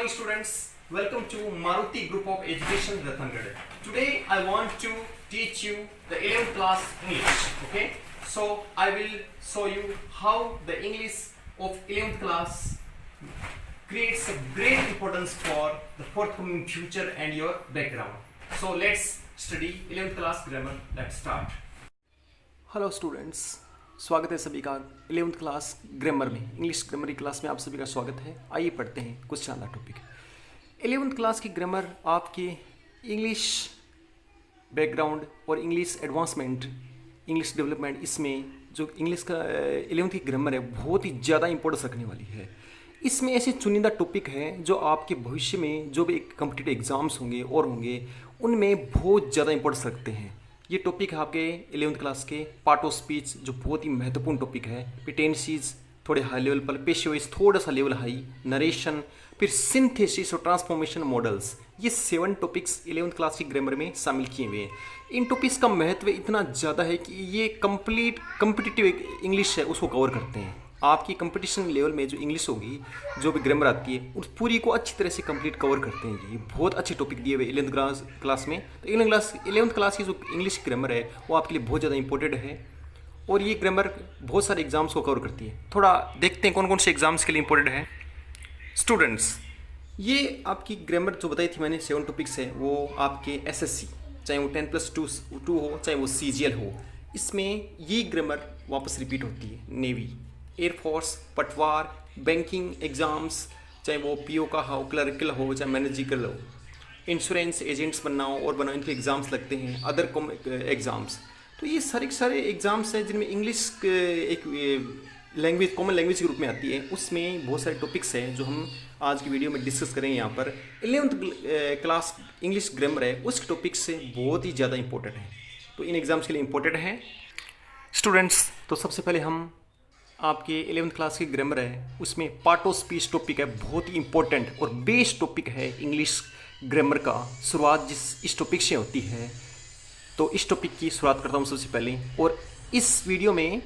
morning students, welcome to Maruti Group of Education Ratnagad. Today I want to teach you the 11th class English. Okay, so I will show you how the English of 11th class creates a great importance for the forthcoming future and your background. So let's study 11th class grammar. Let's start. Hello students, स्वागत है सभी का 11th class grammar में। English grammar की class में आप सभी का स्वागत है। आइए पढ़ते हैं कुछ शानदार टॉपिक। 11th क्लास की ग्रामर आपके इंग्लिश बैकग्राउंड और इंग्लिश एडवांसमेंट, इंग्लिश डेवलपमेंट, इसमें जो इंग्लिश का 11th की ग्रामर है बहुत ही ज़्यादा इंपॉर्टेंस रखने वाली है। इसमें ऐसे चुनिंदा टॉपिक हैं जो आपके भविष्य में जो भी कॉम्पिटिटिव एग्जाम्स होंगे और होंगे उनमें बहुत ज़्यादा इंपॉर्टेंस रखते हैं। ये टॉपिक है आपके 11th क्लास के पार्ट ऑफ स्पीच, जो बहुत ही महत्वपूर्ण टॉपिक है। प्रीटेंसीज थोड़े हाई लेवल पर, पेश वॉइस थोड़ा सा लेवल हाई, नरेशन, फिर सिंथेसिस और ट्रांसफॉर्मेशन मॉडल्स, ये 7 टॉपिक्स 11th क्लास की ग्रामर में शामिल किए हुए हैं। इन टॉपिक्स का महत्व इतना ज़्यादा है कि ये कंप्लीट कम्पिटिटिव इंग्लिश है उसको कवर करते हैं। आपकी कंपटीशन लेवल में जो इंग्लिश होगी, जो भी ग्रामर आती है, उस पूरी को अच्छी तरह से कंप्लीट कवर करते हैं। ये बहुत अच्छे टॉपिक दिए हुए 11th क्लास में। तो 11th क्लास की जो इंग्लिश ग्रामर है वो आपके लिए बहुत ज़्यादा इंपॉर्टेंट है और ये ग्रामर बहुत सारे एग्जाम्स को कवर करती है। थोड़ा देखते हैं कौन कौन से एग्जाम्स के लिए इंपॉर्टेंट है। स्टूडेंट्स, ये आपकी ग्रामर जो बताई थी मैंने 7 टॉपिक्स है, वो आपके SSC, चाहे वो 10+2 हो, चाहे वो CGL हो, इसमें ये ग्रामर वापस रिपीट होती है। नेवी, एयरफोर्स, पटवार, बैंकिंग एग्ज़ाम्स, चाहे वो PO का हो, क्लर्कल हो, चाहे मैनेजिकल हो, इंश्योरेंस एजेंट्स बनना हो और बनाओ, इनके एग्ज़ाम्स लगते हैं। अदर एग्ज़ाम्स, तो ये सारे एग्ज़ाम्स हैं जिनमें इंग्लिश एक लैंग्वेज, कॉमन लैंग्वेज के रूप में आती है। उसमें बहुत सारे टॉपिक्स हैं जो हम आज की वीडियो में डिस्कस करेंगे। यहाँ पर 11th क्लास इंग्लिश ग्रामर है, उस टॉपिक से बहुत ही ज़्यादा इंपॉर्टेंट है, तो इन एग्ज़ाम्स के लिए इंपॉर्टेंट है। स्टूडेंट्स, तो सबसे पहले हम आपके 11th क्लास की ग्रामर है उसमें पार्ट ऑफ स्पीच टॉपिक है, बहुत ही इंपॉर्टेंट और बेस्ट टॉपिक है इंग्लिश ग्रामर का। शुरुआत इस टॉपिक से होती है, तो इस टॉपिक की शुरुआत करता हूँ सबसे पहले। और इस वीडियो में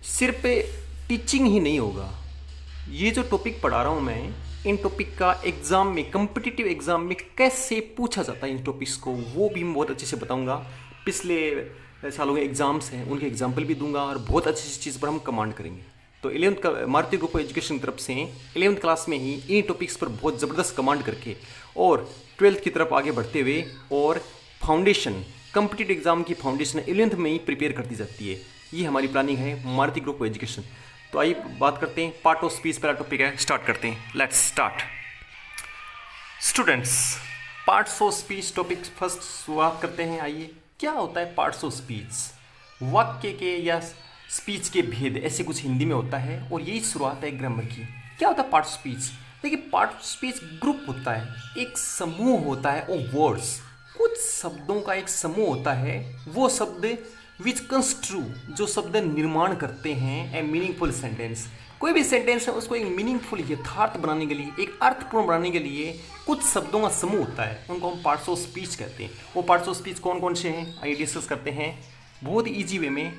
सिर्फ टीचिंग ही नहीं होगा, ये जो टॉपिक पढ़ा रहा हूँ मैं, इन टॉपिक का एग्ज़ाम में, कम्पिटिटिव एग्ज़ाम में कैसे पूछा जाता है इन टॉपिक्स को, वो भी मैं बहुत अच्छे से बताऊँगा। पिछले सालों के एग्जाम्स हैं उनके एग्जाम्पल भी दूंगा और बहुत अच्छी चीज़ पर हम कमांड करेंगे। तो 11th का मारुति ग्रुप ऑफ एजुकेशन की तरफ से 11th क्लास में ही इन टॉपिक्स पर बहुत ज़बरदस्त कमांड करके और 12th की तरफ आगे बढ़ते हुए और फाउंडेशन, कम्पिटिटिव एग्जाम की फाउंडेशन 11th में ही प्रिपेयर कर दी जाती है। ये हमारी प्लानिंग है मारुति ग्रुप ऑफ एजुकेशन। तो आइए बात करते हैं पार्ट ऑफ स्पीच, पहला टॉपिक है, स्टार्ट करते हैं। Let's start. Students, parts of speech topic first शुरुआत करते हैं। आइए, क्या होता है पार्ट्स ऑफ स्पीच? वाक्य के या स्पीच के भेद, ऐसे कुछ हिंदी में होता है और यही शुरुआत है ग्रामर की। क्या होता है पार्ट ऑफ स्पीच? देखिए, पार्ट ऑफ स्पीच ग्रुप होता है, एक समूह होता है ऑफ वर्ड्स, कुछ शब्दों का एक समूह होता है। वो शब्द विच कंस्ट्रू, जो शब्द निर्माण करते हैं ए मीनिंगफुल सेंटेंस। कोई भी सेंटेंस है उसको एक मीनिंगफुल, यथार्थ बनाने के लिए, एक अर्थपूर्ण बनाने के लिए कुछ शब्दों का समूह होता है, उनको हम पार्ट्स ऑफ स्पीच कहते हैं। वो पार्ट्स ऑफ स्पीच कौन कौन से हैं आइए डिस्कस करते हैं बहुत ही ईजी वे में।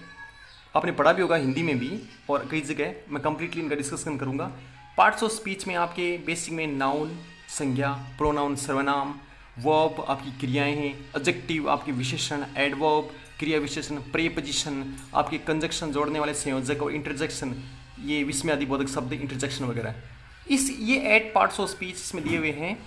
आपने पढ़ा भी होगा हिंदी में भी और कई जगह, मैं कंप्लीटली इनका डिस्कशन करूँगा। पार्ट्स ऑफ स्पीच में आपके बेसिक में नाउन संज्ञा, प्रोनाउन सर्वनाम, वर्ब आपकी क्रियाएँ हैं, एडजेक्टिव आपके विशेषण, एडवर्ब क्रिया विशेषण, प्रीपोजिशन आपके कंजक्शन जोड़ने वाले संयोजक, और इंटरजेक्शन ये विस्मयादिबोधक शब्द, इंटरजेक्शन वगैरह। ये 8 पार्ट्स ऑफ स्पीच इसमें दिए हुए हैं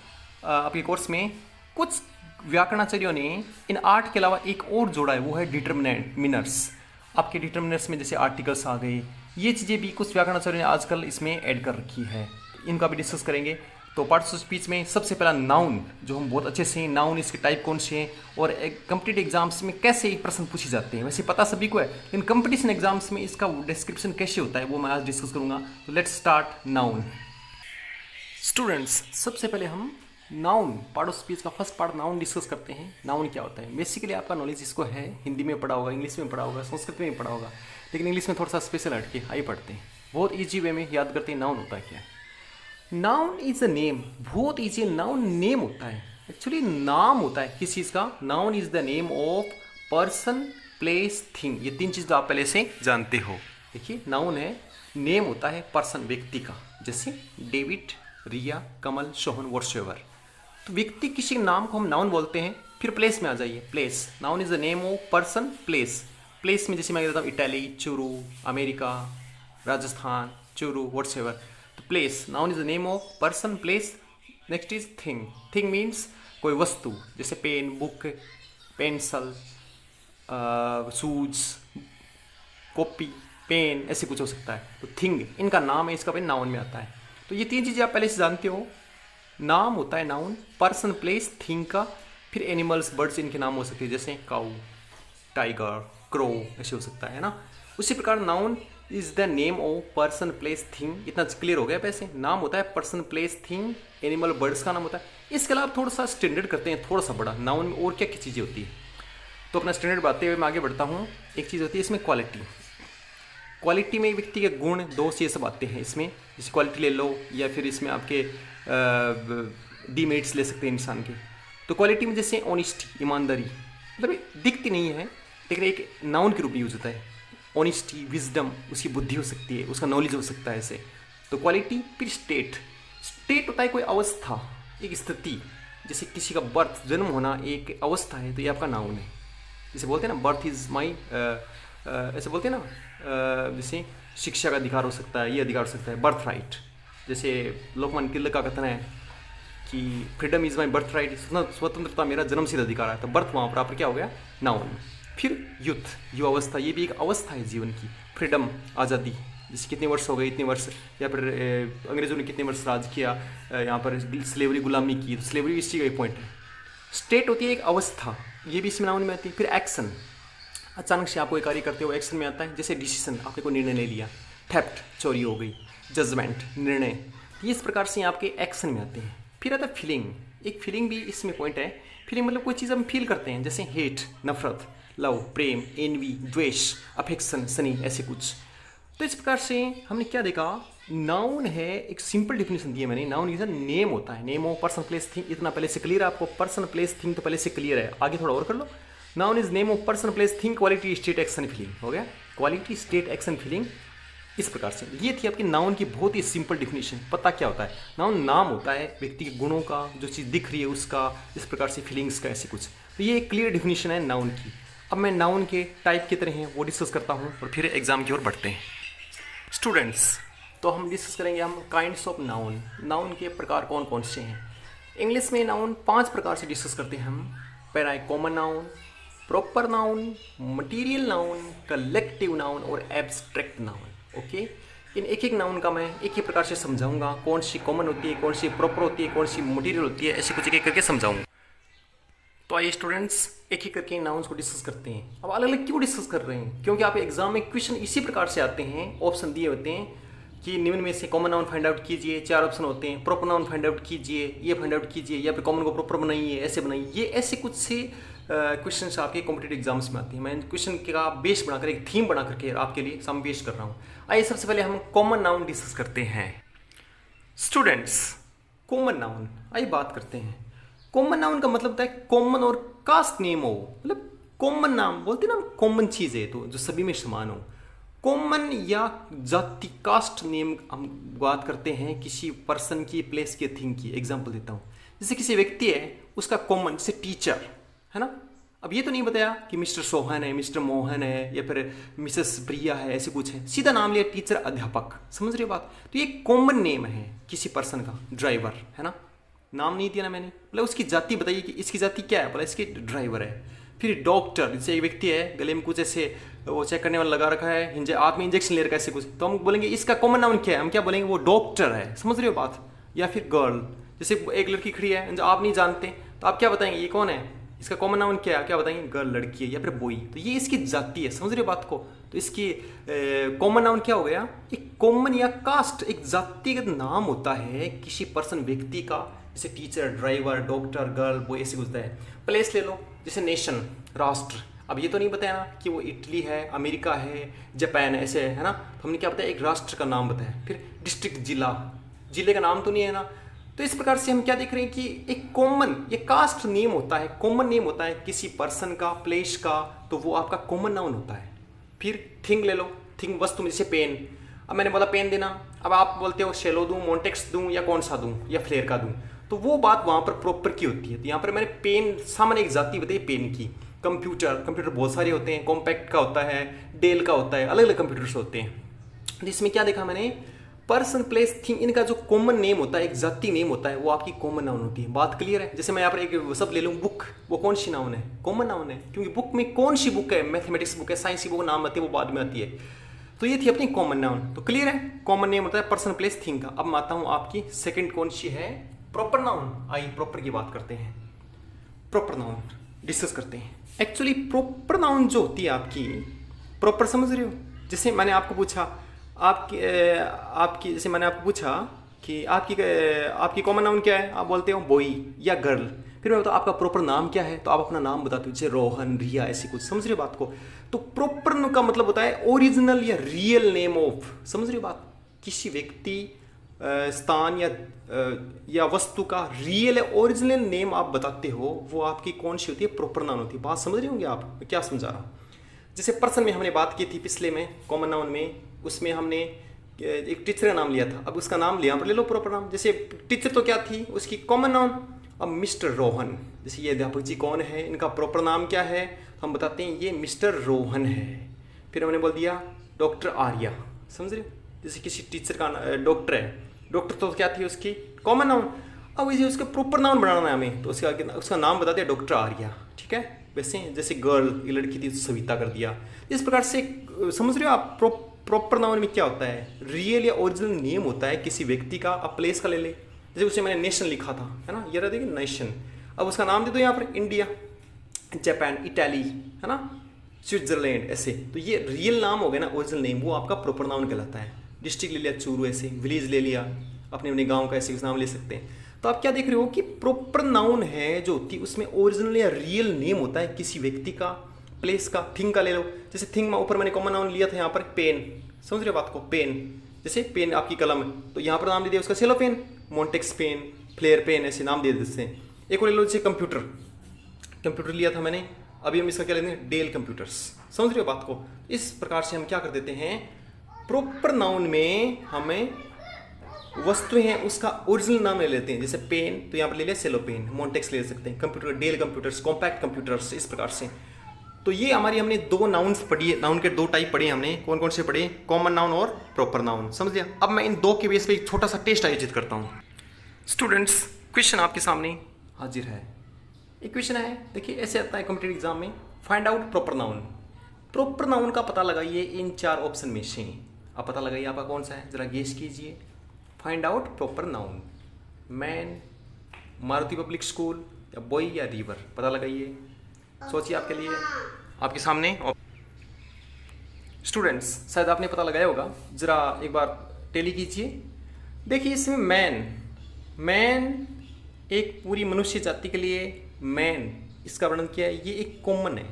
आपके कोर्स में। कुछ व्याकरणाचार्यों ने इन 8 के अलावा एक और जोड़ा है, वो है डिटर्मिनर्स। आपके डिटर्मिनर्स में जैसे आर्टिकल्स आ गए, ये चीज़ें भी कुछ व्याकरणाचार्यों ने आजकल इसमें ऐड कर रखी है, इनका भी डिस्कस करेंगे। तो पार्ट्स ऑफ स्पीच में सबसे पहला नाउन, जो हम बहुत अच्छे से, नाउन इसके टाइप कौन से हैं और कम्पिटिटिव एग्जाम्स में कैसे प्रश्न पूछे जाते हैं, वैसे पता सभी को है, लेकिन कंपटीशन एग्जाम्स में इसका डिस्क्रिप्शन कैसे होता है वो मैं आज डिस्कस करूंगा। तो लेट्स स्टार्ट नाउन। स्टूडेंट्स, सबसे पहले हम नाउन, पार्ट ऑफ स्पीच का फर्स्ट पार्ट नाउन डिस्कस करते हैं। नाउन क्या होता है? बेसिकली आपका नॉलेज इसको है, हिंदी में पढ़ा होगा, इंग्लिश में पढ़ा होगा, संस्कृत में पढ़ा होगा, लेकिन इंग्लिश में थोड़ा सा स्पेशल हटके आइए पढ़ते हैं, बहुत ईजी वे में याद करते हैं नाउन होता है क्या। नाउन इज अ नेम, बहुत ईजी। नाउन नेम होता है, एक्चुअली नाम होता है किस चीज़ का। Noun is the name of person, place, thing. ये 3 चीज़ तो आप पहले से जानते हो। देखिए, नाउन है, नेम होता है पर्सन, व्यक्ति का, जैसे डेविड, रिया, कमल, सोहन, व्हाटसएवर। तो व्यक्ति किसी नाम को हम नाउन बोलते हैं। फिर प्लेस में आ जाइए। Place, noun is the name of person. Place, place में जैसे मैं कहता हूँ Italy, Churu, America, Rajasthan, Churu, whatsoever. तो place, noun is the name of person, place. Next is thing. Thing means कोई वस्तु, जैसे pen, book, pencil, shoes, copy, pen, ऐसे कुछ हो सकता है। तो थिंग इनका नाम है, इसका भी नाउन में आता है। तो ये तीन चीज़ें आप पहले से जानते हो। नाम होता है नाउन, पर्सन, प्लेस, थिंग का। फिर एनिमल्स, बर्ड्स, इनके नाम हो सकते हैं, जैसे काऊ, टाइगर, क्रो, ऐसे हो सकता है ना। उसी प्रकार noun is the name of person, place, thing. इतना क्लियर हो गया। पैसे नाम होता है person, place, thing, animal, birds का नाम होता है। इसके अलावा थोड़ा सा स्टैंडर्ड करते हैं, थोड़ा सा बड़ा। नाउन में और क्या क्या चीज़ें होती है, तो अपना स्टैंडर्ड बातें हुए मैं आगे बढ़ता हूँ। एक चीज़ होती है इसमें क्वालिटी। क्वालिटी में व्यक्ति के गुण, दोष, ये सब आते हैं इसमें। जैसे क्वालिटी ले लो, या फिर इसमें आपके डीमेरिट्स ले सकते हैं इंसान के। तो क्वालिटी में जैसे ऑनेस्टी, ईमानदारी, मतलब दिखती नहीं है लेकिन एक नाउन के रूप में यूज होता है। ऑनेस्टी, विजडम, उसकी बुद्धि हो सकती है, उसका नॉलेज हो सकता है ऐसे। तो क्वालिटी। फिर स्टेट। स्टेट होता है कोई अवस्था, एक स्थिति। जैसे किसी का बर्थ, जन्म होना एक अवस्था है, तो ये आपका नाउन है। जैसे बोलते हैं ना, बर्थ इज माई, ऐसे बोलते हैं ना। जैसे शिक्षा का अधिकार हो सकता है, ये अधिकार हो सकता है, बर्थ राइट। जैसे लोकमान्य तिलक का कथन है कि freedom is my birth right, स्वतंत्रता मेरा जन्मसिद्ध अधिकार है। तो बर्थ वहाँ पर क्या हो गया, नाउन। फिर यूथ, युवा अवस्था, ये भी एक अवस्था है जीवन की। फ्रीडम, आज़ादी, जैसे कितने वर्ष हो गए, इतने वर्ष, या फिर अंग्रेजों ने कितने वर्ष राज किया, यहाँ पर स्लेवरी, गुलामी की। तो स्लेवरी इसी का एक पॉइंट है। स्टेट होती है एक अवस्था, ये भी इसमें नाउन में आती है। फिर एक्शन, अचानक से आप कोई कार्य करते हो, एक्शन में आता है। जैसे डिसीजन, आपने कोई निर्णय ले लिया। थेफ्ट, चोरी हो गई। जजमेंट, निर्णय, ये इस प्रकार से आपके एक्शन में आते हैं। फिर आता है फीलिंग। एक फीलिंग भी इसमें पॉइंट है। फीलिंग मतलब कोई चीज़ हम फील करते हैं, जैसे हेट, नफरत, लव, प्रेम, एनवी, द्वेष, अफेक्शन, सनी, ऐसे कुछ। तो इस प्रकार से हमने क्या देखा, नाउन है, एक सिंपल डिफिनेशन दी है मैंने। नाउन इज अ नेम होता है, name of person, place, thing. इतना पहले से क्लियर है आपको। पर्सन, प्लेस, थिंग तो पहले से क्लियर है। आगे थोड़ा और कर लो। Noun is name of person, place, thing, quality, state, action, feeling. हो गया, क्वालिटी, स्टेट, एक्शन, फीलिंग। इस प्रकार से ये थी आपकी नाउन की बहुत ही सिंपल डिफिनेशन। पता क्या होता है, नाउन नाम होता है व्यक्ति के गुणों का, जो चीज़ दिख रही है उसका, इस प्रकार से फीलिंग्स का, ऐसे कुछ। तो ये एक क्लियर डिफिनेशन है नाउन की। अब मैं नाउन के टाइप कितने हैं वो डिस्कस करता हूँ, और फिर एग्जाम की ओर बढ़ते हैं। स्टूडेंट्स, तो हम डिस्कस करेंगे हम काइंड्स ऑफ नाउन। नाउन के प्रकार कौन कौन से हैं। इंग्लिश में नाउन 5 प्रकार से डिस्कस करते हैं हम। पहला है common noun, proper noun, material noun, collective noun और एब्स्ट्रैक्ट नाउन। ओके, इन एक एक नाउन का मैं एक ही प्रकार से समझाऊंगा। कौन सी कॉमन होती है, कौन सी प्रॉपर होती है, कौन सी मटीरियल होती है, ऐसे कुछ एक एक करके समझाऊंगा। तो आइए स्टूडेंट्स, एक एक करके नाउन्स को डिस्कस करते हैं। अब अलग अलग क्यों डिस्कस कर रहे हैं, क्योंकि आप एग्जाम में क्वेश्चन इसी प्रकार से आते हैं। ऑप्शन दिए होते हैं कि निम्न में से कॉमन नाउन फाइंड आउट कीजिए। 4 ऑप्शन होते हैं। प्रॉपर नाउन फाइंड आउट कीजिए, ये फाइंड आउट कीजिए, या फिर कॉमन को प्रॉपर बनाइए, ऐसे बनाइए। ये ऐसे कुछ से क्वेश्चन आपके कॉम्पिटेटिव एग्जाम्स में आते हैं। मैं क्वेश्चन का बेस बनाकर, एक थीम बना करके आपके लिए सामने पेश कर रहा हूँ। आइए सबसे पहले हम कॉमन नाउन डिस्कस करते हैं। स्टूडेंट्स, कॉमन नाउन, आइए बात करते हैं। कॉमन नाउन का मतलब होता है कॉमन और कास्ट नेम हो। मतलब कॉमन नाम बोलते हैं ना, कॉमन चीज़ है तो जो सभी में समान हो। कॉमन या जाति, कास्ट नेम हम बात करते हैं किसी पर्सन की, प्लेस की, थिंग की। एग्जांपल देता हूँ, जैसे किसी व्यक्ति है उसका कॉमन, जैसे टीचर है ना। अब ये तो नहीं बताया कि मिस्टर सोहन है, मिस्टर मोहन है, या फिर मिसेस प्रिया है, ऐसे कुछ है। सीधा नाम लिया टीचर, अध्यापक। समझ रहे हो बात। तो ये कॉमन नेम है किसी पर्सन का। ड्राइवर है ना, नाम नहीं दिया ना मैंने, मतलब उसकी जाति बताइए कि इसकी जाति क्या है, बोला इसकी ड्राइवर है। फिर डॉक्टर, जैसे एक व्यक्ति है गले में कुछ ऐसे वो चेक करने वाला लगा रखा है, हाथ में इंजेक्शन ले रखा है, ऐसे कुछ, तो हम बोलेंगे इसका कॉमन नाम क्या है, हम क्या बोलेंगे, वो डॉक्टर है। समझ रहे हो बात। या फिर गर्ल, जैसे एक लड़की खड़ी है जो आप नहीं जानते, तो आप क्या बताएंगे ये कौन है, इसका कॉमन नाउन क्या है, क्या बताएंगे, गर्ल, लड़की है, या फिर बॉय। तो ये इसकी जाति है। समझ रहे हो बात को। तो इसकी कॉमन नाउन क्या हो गया, एक कॉमन या कास्ट, एक जातिगत नाम होता है किसी पर्सन, व्यक्ति का। जैसे teacher, driver, doctor, girl, boy, ऐसे होता है। प्लेस ले लो, जैसे नेशन, राष्ट्र। अब ये तो नहीं बताया ना कि वो इटली है, अमेरिका है, जापान है, ऐसे है ना। तो हमने क्या बताया, एक राष्ट्र का नाम बताया। फिर डिस्ट्रिक्ट, जिला, जिले का नाम तो नहीं है ना। तो इस प्रकार से हम क्या देख रहे हैं कि एक कॉमन, ये कास्ट नेम होता है, कॉमन नेम होता है किसी पर्सन का, प्लेस का, तो वो आपका कॉमन नाउन होता है। फिर थिंग ले लो, थिंग वस्तु में, जैसे पेन। अब मैंने बोला पेन देना, अब आप बोलते हो शेलो दूं, मोंटेक्स दूं या कौन सा दूं या फ्लेयर का दूं, तो वो बात वहाँ पर प्रॉपर की होती है। तो यहाँ पर मैंने पेन सामान्य एक जाति बताई पेन की। कंप्यूटर बहुत सारे होते हैं, कॉम्पैक्ट का होता है, डेल का होता है, अलग अलग कंप्यूटर्स होते हैं। तो इसमें क्या देखा मैंने, पर्सन प्लेस थिंग, इनका जो कॉमन नेम होता है, एक जाति नेम होता है, वो आपकी कॉमन नाउन होती है। बात क्लियर है। जैसे मैं यहाँ पर एक शब्द ले लूँ बुक, वो कौन सी नाउन है, कॉमन नाउन है, क्योंकि बुक में कौन सी बुक है, मैथमेटिक्स बुक है, साइंस की बुक नाम आती है, वो बाद में आती है। तो ये थी अपनी कॉमन नाउन। तो क्लियर है, कॉमन नेम होता है पर्सन प्लेस थिंग का। अब मैं आता हूँ आपकी सेकंड कौन सी है, प्रॉपर नाउन। आइए प्रॉपर की बात करते हैं, प्रॉपर नाउन डिस्कस करते हैं। एक्चुअली प्रॉपर नाउन जो होती है आपकी, प्रॉपर समझ रहे हो, जैसे मैंने आपको पूछा आपकी जैसे मैंने आपको पूछा कि आपकी कॉमन नाउन क्या है, आप बोलते हो बॉय या गर्ल। फिर मैं बताऊँ आपका प्रॉपर नाम क्या है, तो आप अपना नाम बताते हो, जैसे रोहन, रिया, ऐसी कुछ। समझ रहे हो बात को। तो प्रॉपर का मतलब होता है ओरिजिनल या रियल नेम ऑफ, समझ रहे हो बात, किसी व्यक्ति, स्थान या वस्तु का रियल ओरिजिनल नेम आप बताते हो, वो आपकी कौन सी होती है, प्रॉपर नाउन होती है। बात समझ रहे होंगे आप, मैं क्या समझा रहा हूँ। जैसे पर्सन में हमने बात की थी पिछले में, कॉमन नाउन में, उसमें हमने एक टीचर का नाम लिया था। अब उसका नाम लिया, पर ले लो प्रॉपर नाम। जैसे टीचर तो क्या थी उसकी कॉमन नाउन। अब मिस्टर रोहन, जैसे ये अध्यापक जी कौन है, इनका प्रॉपर नाम क्या है, हम बताते हैं ये मिस्टर रोहन है। फिर हमने बोल दिया डॉक्टर आर्या, समझ रहे हो, जैसे किसी टीचर का डॉक्टर है, डॉक्टर तो क्या थी उसकी कॉमन नाउन। अब इसे उसका प्रॉपर नाउन बनाना है हमें, तो उसका नाम बताते हैं डॉक्टर आर्या, ठीक है। वैसे जैसे गर्ल, ये लड़की थी, सविता कर दिया। इस प्रकार से समझ रहे हो आप, प्रॉपर नाउन में क्या होता है, रियल या ओरिजिनल नेम होता है किसी व्यक्ति का। अब प्लेस का ले ले, जैसे उसे मैंने नेशन लिखा था, है ना, ये रहा देखिए नेशन। अब उसका नाम दे दो यहाँ पर इंडिया, जापान, इटाली, है ना, स्विट्जरलैंड, ऐसे। तो ये रियल नाम हो गया ना, ओरिजिनल नेम, वो आपका प्रॉपर नाउन कहलाता है। डिस्ट्रिक्ट ले लिया चूरू, ऐसे, विलेज ले लिया, अपने अपने गाँव का ऐसे नाम ले सकते हैं। तो आप क्या देख रहे हो कि प्रॉपर नाउन है जो होती है, उसमें ओरिजिनल या रियल नेम होता है किसी व्यक्ति का, प्लेस का। थिंग का ले लो, जैसे थिंग में ऊपर मैंने कॉमन नाउन लिया था यहाँ पर पेन, समझ रहे हो बात को, पेन, जैसे पेन आपकी कलम है, तो यहाँ पर नाम दे दिया उसका cello pen, मोंटेक्स pen, flare pen, ऐसे नाम दे देते हैं। एक और ले लो जैसे कंप्यूटर लिया था मैंने, अभी हम इसका क्या लेते हैं, डेल कंप्यूटर्स, समझ रहे हो बात को। इस प्रकार से हम क्या कर देते हैं, प्रॉपर नाउन में हमें वस्तु हैं उसका ओरिजिनल नाम ले लेते हैं। जैसे पेन, तो यहाँ पर ले लिया सेलो पेन, मोंटेक्स ले सकते हैं, computer Dell computers, Compaq computers, इस प्रकार से। तो ये हमने दो नाउन्स पढ़ी है, नाउन के दो टाइप पढ़े हमने, कौन कौन से पढ़े, कॉमन नाउन और प्रॉपर नाउन, समझ लिया। अब मैं इन दो के बेस पे एक छोटा सा टेस्ट आयोजित करता हूँ। स्टूडेंट्स, क्वेश्चन आपके सामने हाजिर है। एक क्वेश्चन है, देखिए ऐसे आता है कॉम्पिटेटिव एग्जाम में, find out proper noun. Proper noun का पता लगाइए इन चार ऑप्शन में से, आप पता लगाइए आपका कौन सा है, जरा गेस कीजिए। Find out proper noun, man, Maruti public school, या बॉय या रिवर, पता लगाइए, सोचिए आपके लिए आपके सामने। स्टूडेंट्स, शायद आपने पता लगाया होगा, जरा एक बार टेली कीजिए। देखिए इसमें मैन एक पूरी मनुष्य जाति के लिए मैन, इसका वर्णन किया है, ये एक कॉमन है।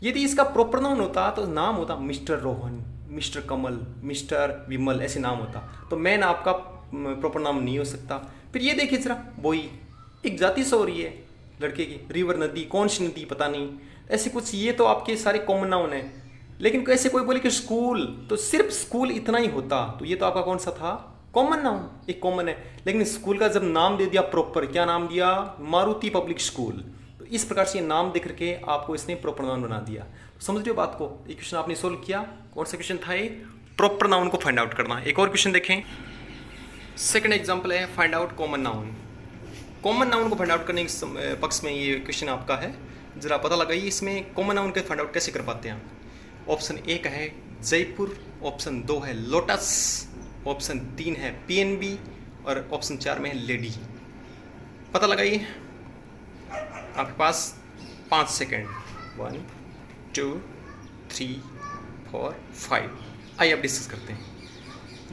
यदि इसका प्रॉपर नाउन होता तो नाम होता मिस्टर रोहन, मिस्टर कमल, मिस्टर विमल, ऐसे नाम होता। तो मैन आपका प्रॉपर नाम नहीं हो सकता। फिर ये देखिए जरा, बॉय एक जाति से हो रही है लड़के की, रिवर नदी, कौन सी नदी पता नहीं, ऐसे कुछ, ये तो आपके सारे कॉमन नाउन है। लेकिन कैसे कोई बोले कि स्कूल, तो सिर्फ स्कूल इतना ही होता, तो ये तो आपका कौन सा था, कॉमन नाउन, एक कॉमन है। लेकिन स्कूल का जब नाम दे दिया प्रॉपर, क्या नाम दिया, मारुति पब्लिक स्कूल, तो इस प्रकार से नाम देख करके आपको इसने प्रॉपर नाउन बना दिया। तो समझ रहे हो बात को। एक क्वेश्चन आपने सोल्व किया, कौन सा क्वेश्चन था ये, प्रॉपर नाउन को फाइंड आउट करना। एक और क्वेश्चन देखें, सेकंड एग्जांपल है find out common noun. Common noun को फाइंड आउट करने के पक्ष में ये क्वेश्चन आपका है, जरा पता लगाइए इसमें कॉमन नाउन के फाइंड आउट कैसे कर पाते हैं। ऑप्शन 1 है जयपुर, ऑप्शन 2 है लोटस, ऑप्शन 3 है PNB और ऑप्शन 4 में है लेडी। पता लगाइए, आपके पास 5 सेकेंड, 1 2 3 4 5। आइए अब डिस्कस करते हैं।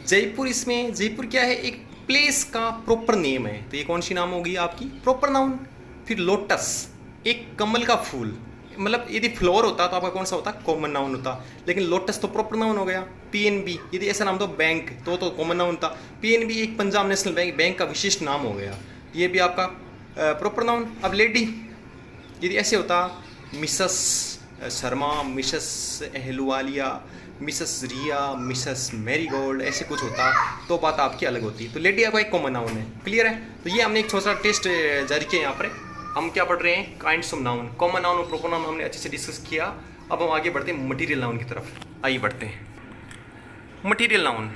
जयपुर, इसमें जयपुर क्या है, एक प्लेस का प्रॉपर नेम है, तो ये कौन सी नाम होगी आपकी, प्रॉपर नाउन। फिर लोटस, एक कमल का फूल, मतलब यदि फ्लावर होता तो आपका कौन सा होता, कॉमन नाउन होता, लेकिन लोटस तो प्रॉपर नाउन हो गया। PNB, यदि ऐसा नाम तो बैंक, तो कॉमन नाउन था। PNB एक पंजाब नेशनल बैंक का विशिष्ट नाम हो गया, ये भी आपका प्रॉपर नाउन। अब लेडी, यदि ऐसे होता Mrs Sharma, Mrs Ahluwalia, Mrs Riya, Mrs Marigold ऐसे कुछ होता तो बात आपकी अलग होती। तो लेडी आपका एक कॉमन नाउन है, क्लियर है। तो ये हमने एक छोटा सा टेस्ट जारी किया यहाँ पर। हम क्या पढ़ रहे हैं, kinds of noun. Common noun और प्रॉपर नाउन हमने अच्छे से डिस्कस किया। अब हम आगे बढ़ते हैं मटीरियल नाउन की तरफ। आइए बढ़ते हैं मटीरियल नाउन।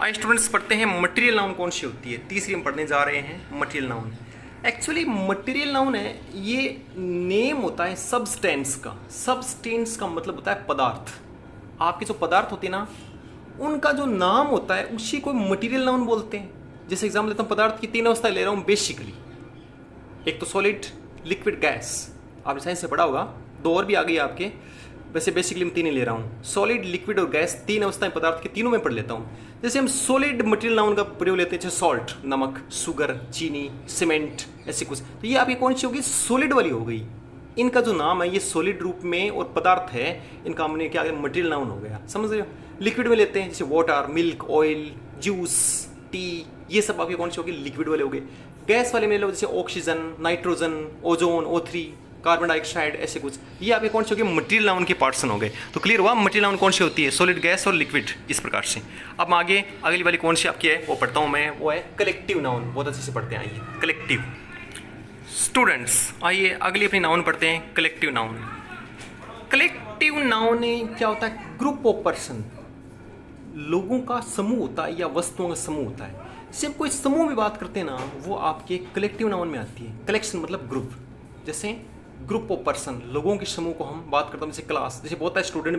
आइए स्टूडेंट्स पढ़ते हैं मटीरियल नाउन कौन सी होती है। तीसरी हम पढ़ने जा रहे हैं material noun. Actually material noun है, ये नेम होता है सब्सटेंस का। सब्सटेंस का मतलब होता है पदार्थ। आपके जो पदार्थ होते हैं ना, उनका जो नाम होता है उसी को मटीरियल नाउन बोलते हैं। जैसे एग्जाम्पल लेता हूँ, पदार्थ की 3 अवस्थाएं ले रहा हूँ बेसिकली। एक तो सॉलिड, लिक्विड, गैस। आपने साइंस से पढ़ा होगा, 2 और भी आ गई आपके। वैसे बेसिकली मैं 3 ही ले रहा हूँ, सॉलिड, लिक्विड और गैस। 3 अवस्थाएं पदार्थ की, तीनों में पढ़ लेता हूँ। जैसे हम सॉलिड मटेरियल नाउन का प्रयोग लेते हैं, जैसे सॉल्ट, नमक, शुगर, चीनी, सीमेंट, ऐसे कुछ। तो ये आपकी कौन सी होगी, सॉलिड वाली हो गई। इनका जो नाम है ये सॉलिड रूप में और पदार्थ है, इनका हमने क्या मटेरियल नाउन हो गया, समझ रहे हो। लिक्विड में लेते हैं जैसे water, milk, oil, juice, T, ये सब आपके कौन से हो गए, लिक्विड वाले हो गए। गैस वाले में लो जैसे oxygen, nitrogen, ozone, O3, carbon dioxide, ऐसे कुछ। ये आपके कौन से हो गए, मटेरियल नाउन के पार्ट्स हो गए। तो क्लियर हुआ मटेरियल नाउन कौन सी होती है, सॉलिड, गैस और लिक्विड, इस प्रकार से। अब आगे अगली वाली कौन सी आपकी है वो पढ़ता हूँ मैं, वो है कलेक्टिव नाउन। बहुत अच्छे से पढ़ते हैं, आइए कलेक्टिव। स्टूडेंट्स आइए अगली अपनी नाउन पढ़ते हैं, कलेक्टिव नाउन। कलेक्टिव नाउन क्या होता है, ग्रुप ऑफ पर्सन, लोगों का समूह होता है या वस्तुओं का समूह होता है। सिर्फ कोई समूह में बात करते हैं ना, वो आपके कलेक्टिव नाउन में आती है। कलेक्शन मतलब ग्रुप, जैसे ग्रुप ऑफ पर्सन, लोगों के समूह को हम बात करते हैं। जैसे क्लास, जैसे बहुत सारे स्टूडेंट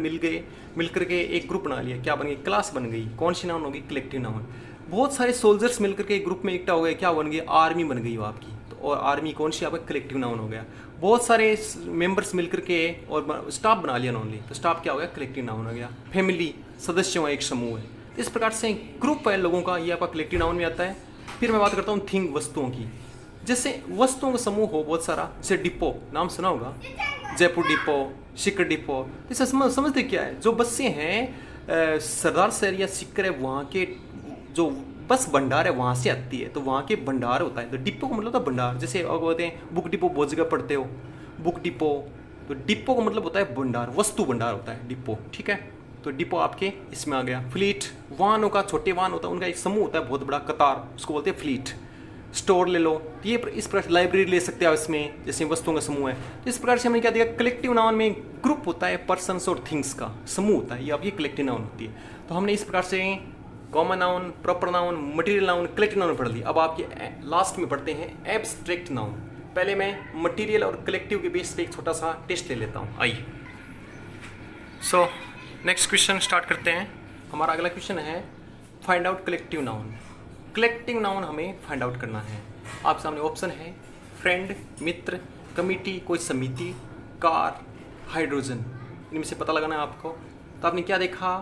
मिल करके एक ग्रुप बना लिया, क्या बन गई, क्लास बन गई। कौन सी नाउन होगी, कलेक्टिव नाउन। बहुत सारे सोल्जर्स मिलकर के एक ग्रुप में इकट्ठा हो गए, क्या बन गई, आर्मी बन गई वो आपकी। तो और आर्मी कौन सी आपका कलेक्टिव नाउन हो गया। बहुत सारे मेंबर्स मिलकर के और स्टाफ बना लिया नॉनली, तो स्टाफ क्या हो गया, कलेक्टिव नाउन हो गया। फैमिली, सदस्यों का एक समूह है। इस प्रकार से ग्रुप है लोगों का, ये आपका कलेक्टिव नाउन में आता है। फिर मैं बात करता हूँ थिंग, वस्तुओं की। जैसे वस्तुओं का समूह हो बहुत सारा, जैसे डिपो, नाम सुना होगा, जयपुर डिपो, सिकर डिपो। इसे समझते क्या है, जो बसें हैं सरदार शहर या सिकर है, वहाँ के जो बस भंडार है वहाँ से आती है, तो वहाँ के भंडार होता है। तो डिपो का मतलब होता है भंडार। जैसे बोलते हैं बुक डिपो, बहुत जगह पढ़ते हो बुक डिपो। तो डिपो का मतलब होता है भंडार, वस्तु भंडार होता है डिपो, ठीक है। तो डिपो आपके इसमें आ गया। फ्लीट, वाहनों का, छोटे वाहन होता है, उनका एक समूह होता है बहुत बड़ा, कतार, उसको बोलते हैं फ्लीट। स्टोर ले लो, तो ये इस प्रकार लाइब्रेरी ले सकते हैं आप इसमें, जैसे वस्तुओं का समूह है। तो इस प्रकार से हमने क्या दिया, कलेक्टिव नाउन में ग्रुप होता है, पर्सन्स और थिंग्स का समूह होता है, ये आपकी कलेक्टिव नाउन होती है। तो हमने इस प्रकार से common noun, proper noun, material noun, collective noun पढ़ लिया। अब आपके लास्ट में पढ़ते हैं एब्स्ट्रैक्ट नाउन। पहले मैं मटेरियल और कलेक्टिव के बेस पे एक छोटा सा टेस्ट ले लेता हूँ, आइए। सो नेक्स्ट क्वेश्चन स्टार्ट करते हैं। हमारा अगला क्वेश्चन है find out collective noun. Collective noun हमें फाइंड आउट करना है। आप सामने ऑप्शन है फ्रेंड, मित्र, कमिटी, कोई समिति, कार, हाइड्रोजन। इनमें से पता लगाना है आपको। तो आपने क्या देखा,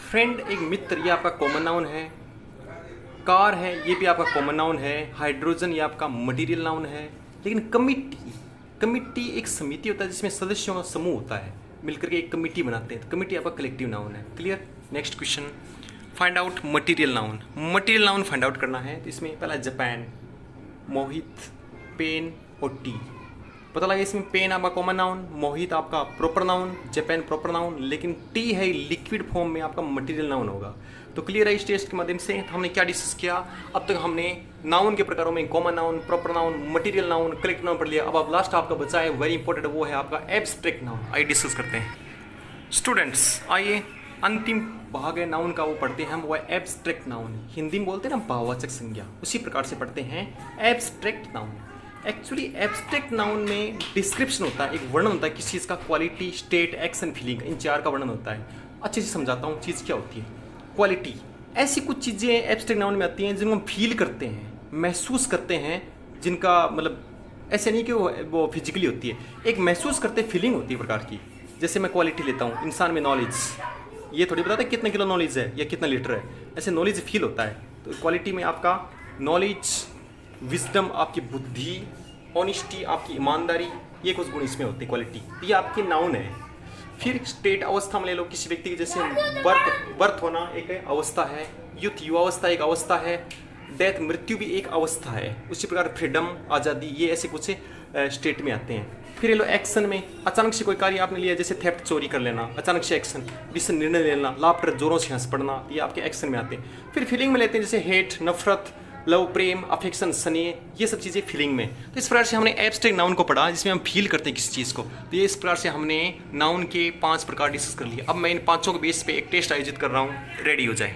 फ्रेंड एक मित्र, ये आपका कॉमन नाउन है। कार है, ये भी आपका कॉमन नाउन है। हाइड्रोजन ये आपका मटेरियल नाउन है। लेकिन कमिटी एक समिति होता है जिसमें सदस्यों का समूह होता है, मिलकर के एक कमिटी बनाते हैं। तो कमिटी आपका कलेक्टिव नाउन है, clear. Next question, find out material noun. Material noun find out करना है। तो इसमें पहला जापान, मोहित, पेन और टी। पता लगा इसमें पेन आपका कॉमन नाउन, मोहित आपका proper noun, Japan proper noun, लेकिन टी है लिक्विड फॉर्म में आपका मटेरियल नाउन होगा। तो क्लियर है इस टेस्ट के माध्यम से। तो हमने क्या डिस्कस किया, अब तक हमने नाउन के प्रकारों में common noun, proper noun, material noun, collective noun पढ़ लिया। अब लास्ट आपका बचा है वेरी इंपॉर्टेंट, वो है आपका एब्स्ट्रैक्ट नाउन। आइए डिस्कस करते हैं स्टूडेंट्स। आइए अंतिम भाग है नाउन का, वो पढ़ते हैं हम, वो है एब्स्ट्रैक्ट नाउन। हिंदी में बोलते हैं ना भाववाचक संज्ञा, उसी प्रकार से पढ़ते हैं abstract noun. Actually abstract noun में डिस्क्रिप्शन होता है, एक वर्णन होता है किसी चीज़ का, क्वालिटी, स्टेट, एक्शन, फीलिंग, इन 4 का वर्णन होता है। अच्छे से समझाता हूँ चीज़ क्या होती है। क्वालिटी, ऐसी कुछ चीज़ें एब्स्ट्रैक्ट नाउन में आती हैं जिनको हम फील करते हैं, महसूस करते हैं, जिनका मतलब ऐसे नहीं कि वो फिजिकली होती है, एक महसूस करते फीलिंग होती है प्रकार की। जैसे मैं क्वालिटी लेता हूँ, इंसान में नॉलेज, ये थोड़ी बताता है कितना किलो नॉलेज है या कितना लीटर है, ऐसे नॉलेज फील होता है। तो क्वालिटी में आपका नॉलेज, विजडम आपकी बुद्धि, ऑनेस्टी आपकी ईमानदारी, ये कुछ गुण इसमें होते हैं क्वालिटी, ये आपकी नाउन है। फिर स्टेट, अवस्था में ले लो किसी व्यक्ति की, जैसे बर्थ होना एक अवस्था है, यूथ युवावस्था एक अवस्था है, डेथ मृत्यु भी एक अवस्था है। उसी प्रकार फ्रीडम आज़ादी, ये ऐसे कुछ स्टेट में आते हैं। फिर ये लो एक्शन में अचानक से कोई कार्य आपने लिया, जैसे थेफ्ट चोरी कर लेना, अचानक से एक्शन, जिससे निर्णय लेना, लाफ्टर जोरों से हंस पड़ना, ये आपके एक्शन में आते हैं। फिर फीलिंग में लेते हैं, जैसे हेट, नफरत, लव, प्रेम, अफेक्शन, स्नेह, ये सब चीज़ें फीलिंग में। तो इस प्रकार से हमने एब्स्ट्रैक्ट नाउन को पढ़ा, जिसमें हम फील करते हैं किसी चीज़ को। तो ये इस प्रकार से हमने नाउन के 5 प्रकार डिस्कस कर लिए। अब मैं इन 5 के बेस पे एक टेस्ट आयोजित कर रहा हूँ, रेडी हो जाए।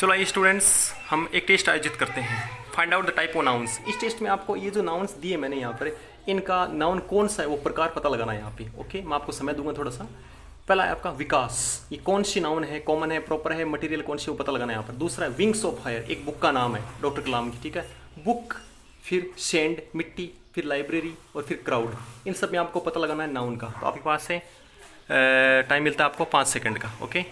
चलो आइए स्टूडेंट्स, हम एक टेस्ट आयोजित करते हैं, find out the type of nouns. इस टेस्ट में आपको ये जो नाउन्स दिए मैंने यहाँ पर, इनका नाउन कौन सा है वो प्रकार पता लगाना है यहाँ पे। ओके, मैं आपको समय दूंगा थोड़ा सा। पहला है आपका विकास, ये कौन सी नाउन है, कॉमन है, प्रॉपर है, मटेरियल कौन सी वो पता लगाना है यहाँ पर। दूसरा है विंग्स ऑफ फायर, एक बुक का नाम है डॉक्टर कलाम की, ठीक है। बुक, फिर सैंड, मिट्टी, फिर लाइब्रेरी और फिर क्राउड, इन सब में आपको पता लगाना है नाउन का। तो आपके पास है टाइम मिलता है आपको 5 सेकंड का। ओके,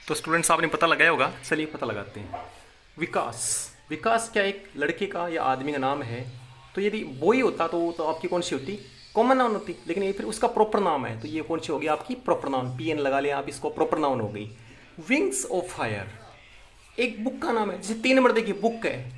तो स्टूडेंट्स आपने पता लगाया होगा, चलिए पता लगाते हैं। विकास, विकास क्या एक लड़के का या आदमी का नाम है। तो यदि बॉय होता तो आपकी कौन सी होती, कॉमन नाउन होती, लेकिन ये फिर उसका प्रॉपर नाम है, तो ये कौन सी होगी आपकी प्रॉपर नाउन, PN लगा लें आप, इसको प्रॉपर नाउन हो गई। विंग्स ऑफ फायर, एक बुक का नाम है, जैसे 3 नंबर देखिए बुक है,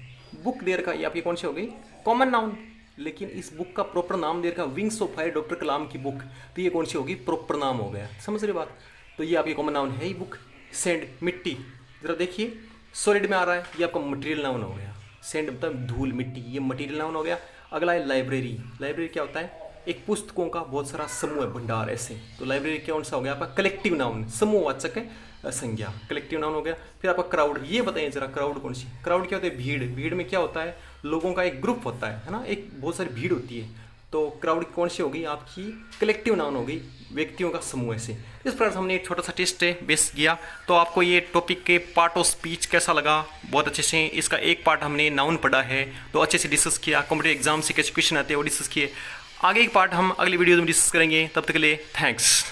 बुक देर का, ये आपकी कौन सी हो गई कॉमन नाउन, लेकिन इस बुक का प्रॉपर नाम देर का विंग्स ऑफ फायर, डॉक्टर कलाम की बुक, तो ये कौन सी होगी प्रॉपर नाम हो गया। समझ रहे बात, तो ये आपकी कॉमन नाउन है ही बुक। सैंड, मिट्टी, जरा देखिए सॉलिड में आ रहा है, ये आपका मटेरियल नाउन हो गया। सैंड मतलब धूल, मिट्टी, ये मटेरियल नाउन हो गया। अगला है लाइब्रेरी, लाइब्रेरी क्या होता है, एक पुस्तकों का बहुत सारा समूह है, भंडार ऐसे, तो लाइब्रेरी कौन सा हो गया आपका कलेक्टिव नाउन, समूहवाचक है संज्ञा, कलेक्टिव नाउन हो गया। फिर आपका क्राउड, ये बताइए जरा क्राउड कौन सी, क्राउड क्या होता है भीड़, भीड़ में क्या होता है लोगों का एक ग्रुप होता है ना, एक बहुत सारी भीड़ होती है, तो क्राउड कौन सी होगी आपकी कलेक्टिव नाउन हो गई, व्यक्तियों का समूह से। इस प्रकार से हमने एक छोटा सा टेस्ट बेस किया। तो आपको ये टॉपिक के पार्ट ऑफ स्पीच कैसा लगा, बहुत अच्छे से इसका एक पार्ट हमने नाउन पढ़ा है, तो अच्छे से डिस्कस किया, कॉम्पिटिटिव एग्जाम से कैसे क्वेश्चन आते हैं वो डिस्कस किए। आगे एक पार्ट हम अगली वीडियो में डिस्कस करेंगे, तब तक के लिए थैंक्स।